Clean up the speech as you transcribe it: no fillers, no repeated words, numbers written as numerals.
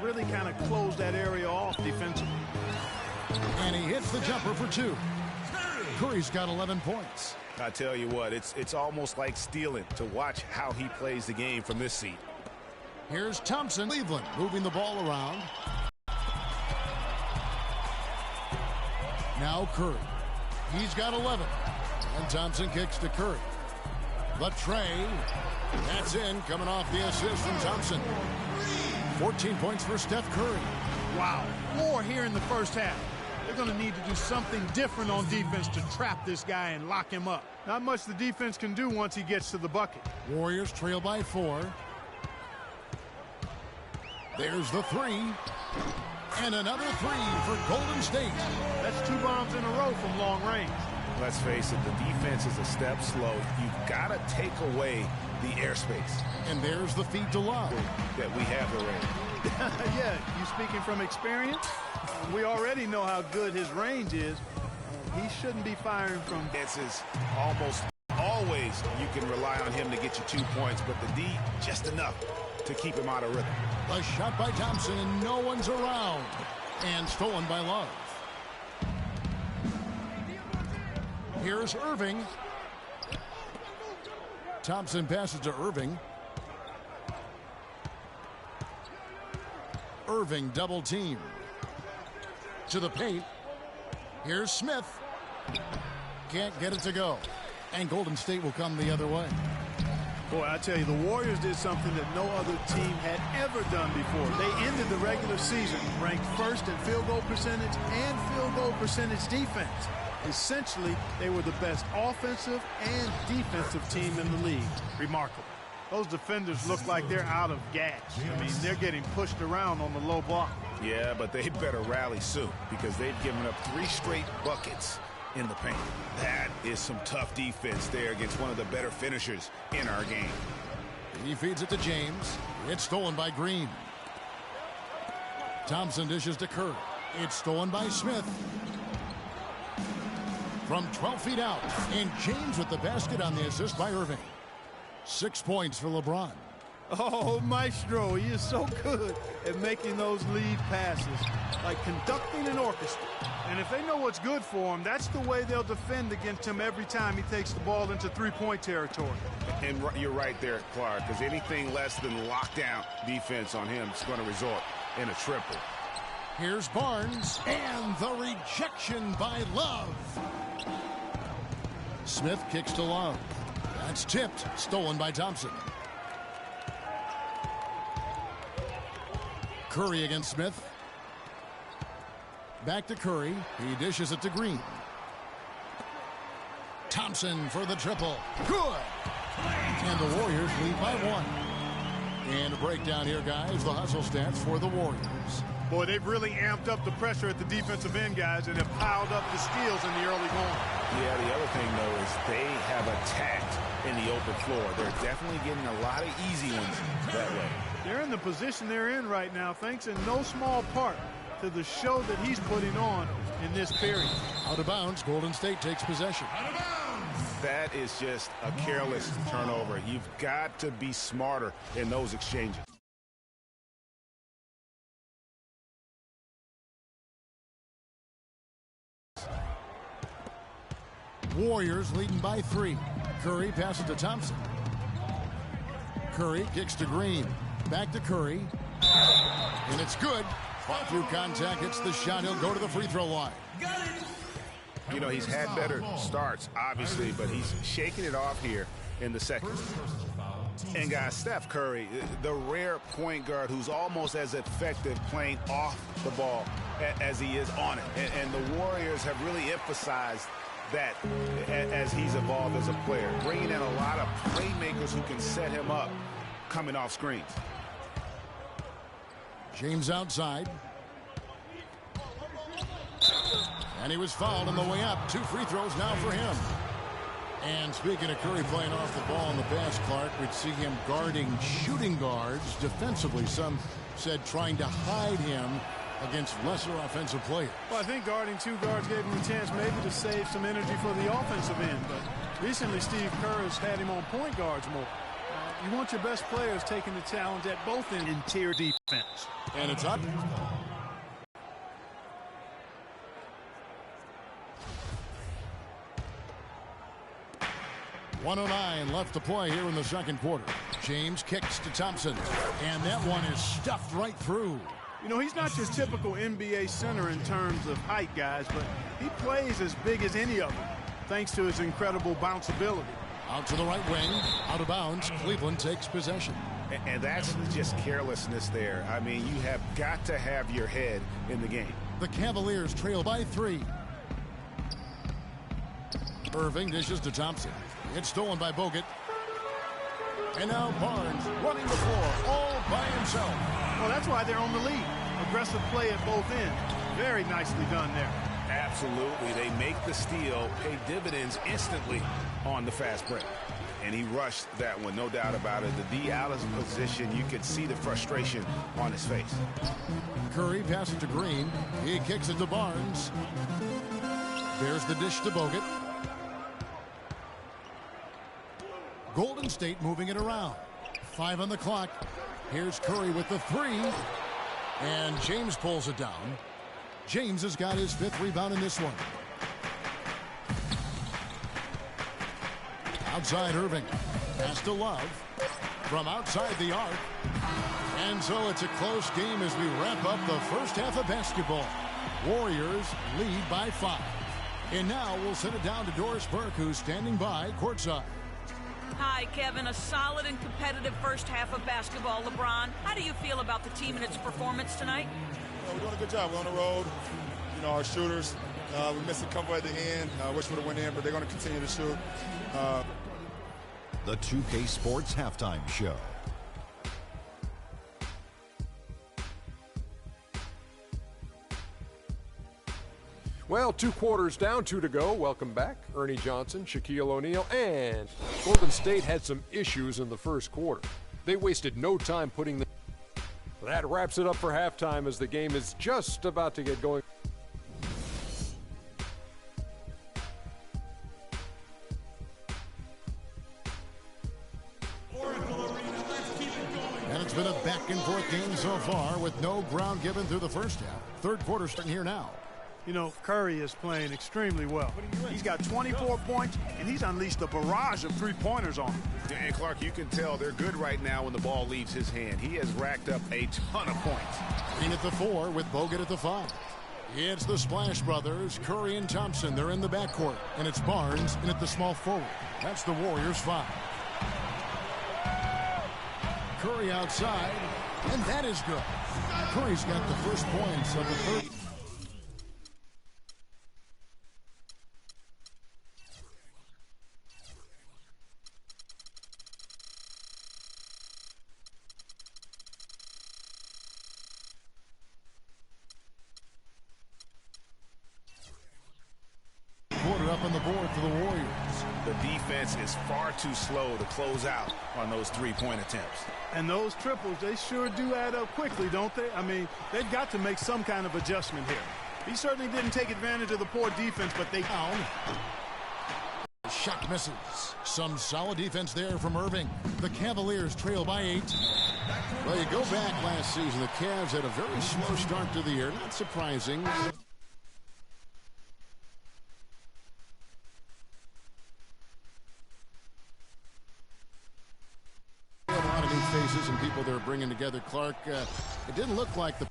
really kind of close that area off defensively. And he hits the jumper for 2. Curry's got 11 points. I tell you what, it's almost like stealing to watch how he plays the game from this seat. Here's Thompson. Cleveland moving the ball around. Now Curry. He's got 11. And Thompson kicks to Curry. The tray. That's in, coming off the assist from Thompson. 14 points for Steph Curry. Wow, more here in the first half. They're going to need to do something different on defense to trap this guy and lock him up. Not much the defense can do once he gets to the bucket. Warriors trail by 4. There's the 3. And another 3 for Golden State. That's 2 bombs in a row from long range. Let's face it, the defense is a step slow. You've got to take away the airspace. And there's the feed to Love. That we have already. Yeah, you speaking from experience? We already know how good his range is. He shouldn't be firing from... This is almost always you can rely on him to get you 2 points, but the D, just enough to keep him out of rhythm. A shot by Thompson, and no one's around. And stolen by Love. Here's Irving. Thompson passes to Irving. Irving double team. To the paint. Here's Smith. Can't get it to go. And Golden State will come the other way. Boy, I tell you, the Warriors did something that no other team had ever done before. They ended the regular season ranked first in field goal percentage and field goal percentage defense. Essentially, they were the best offensive and defensive team in the league. Remarkable. Those defenders look like they're out of gas. I mean, they're getting pushed around on the low block. Yeah, but they better rally soon because they've given up 3 straight buckets in the paint. That is some tough defense there against one of the better finishers in our game. He feeds it to James. It's stolen by Green. Thompson dishes to Curry. It's stolen by Smith. From 12 feet out. And James with the basket on the assist by Irving. 6 points for LeBron. Oh, Maestro, he is so good at making those lead passes, like conducting an orchestra. And if they know what's good for him, that's the way they'll defend against him every time he takes the ball into three-point territory. And you're right there, Clark, because anything less than lockdown defense on him is going to result in a triple. Here's Barnes, and the rejection by Love. Smith kicks to Love. That's tipped, stolen by Thompson. Curry against Smith. Back to Curry. He dishes it to Green. Thompson for the triple. Good! And the Warriors lead by 1. And a breakdown here, guys. The hustle stats for the Warriors. Boy, they've really amped up the pressure at the defensive end, guys, and have piled up the steals in the early going. Yeah, the other thing, though, is they have attacked in the open floor. They're definitely getting a lot of easy ones that way. They're in the position they're in right now, thanks in no small part to the show that he's putting on in this period. Out of bounds, Golden State takes possession. Out of bounds! That is just a careless turnover. You've got to be smarter in those exchanges. Warriors leading by 3. Curry passes to Thompson. Curry kicks to Green. Back to Curry. And it's good. Fought through contact, hits the shot. He'll go to the free throw line. You know, he's had better starts, obviously, but he's shaking it off here in the second. And guys, Steph Curry, the rare point guard who's almost as effective playing off the ball as he is on it. And the Warriors have really emphasized that as he's evolved as a player, bringing in a lot of playmakers who can set him up coming off screens. James outside. And he was fouled on the way up. 2 free throws now for him. And speaking of Curry playing off the ball in the pass, Clark, we'd see him guarding shooting guards defensively. Some said trying to hide him against lesser offensive players. Well, I think guarding 2 guards gave him a chance maybe to save some energy for the offensive end. But recently, Steve Kerr has had him on point guards more. You want your best players taking the challenge at both ends. Interior defense. And it's up. 1:09 left to play here in the second quarter. James kicks to Thompson, and that one is stuffed right through. You know, he's not just typical NBA center in terms of height, guys, but he plays as big as any of them, thanks to his incredible bounce ability. Out to the right wing, out of bounds. Cleveland takes possession. And that's just carelessness there. I mean, you have got to have your head in the game. The Cavaliers trail by 3. Irving dishes to Thompson. It's stolen by Bogut. And now Barnes running the floor all by himself. Well, that's why they're on the lead. Aggressive play at both ends. Very nicely done there. Absolutely. They make the steal, pay dividends instantly on the fast break. And he rushed that one, no doubt about it. The D out of position, you could see the frustration on his face. Curry passes to Green. He kicks it to Barnes. There's the dish to Bogut. Golden State moving it around. 5 on the clock. Here's Curry with the 3. And James pulls it down. James has got his 5th rebound in this one. Outside Irving. Pass to Love. From outside the arc. And so it's a close game as we wrap up the first half of basketball. Warriors lead by 5. And now we'll send it down to Doris Burke, who's standing by courtside. Hi, Kevin. A solid and competitive first half of basketball. LeBron, how do you feel about the team and its performance tonight? We're doing a good job. We're on the road. You know, our shooters, we missed a couple at the end. Wish would have went in, but they're going to continue to shoot. The 2K Sports Halftime Show. Well, 2 quarters down, 2 to go. Welcome back. Ernie Johnson, Shaquille O'Neal, and Golden State had some issues in the first quarter. They wasted no time putting the... That wraps it up for halftime as the game is just about to get going. And it's been a back-and-forth game so far with no ground given through the first half. Third quarter starting here now. You know, Curry is playing extremely well. He's got 24 points, and he's unleashed a barrage of three-pointers on him. And Clark, you can tell they're good right now when the ball leaves his hand. He has racked up a ton of points. Green at the 4 with Bogut at the 5. It's the Splash Brothers, Curry and Thompson. They're in the backcourt. And it's Barnes in at the small forward. That's the Warriors' 5. Curry outside, and that is good. Curry's got the first points of the third. Quarter up on the board for the Warriors. The defense is far too slow to close out on those three-point attempts. And those triples, they sure do add up quickly, don't they? I mean, they've got to make some kind of adjustment here. He certainly didn't take advantage of the poor defense, but they found. Shot misses. Some solid defense there from Irving. The Cavaliers trail by 8. Well, you go back last season, the Cavs had a very slow start to the year. Not surprising. A lot of new faces and people they're bringing together. Clark, it didn't look like the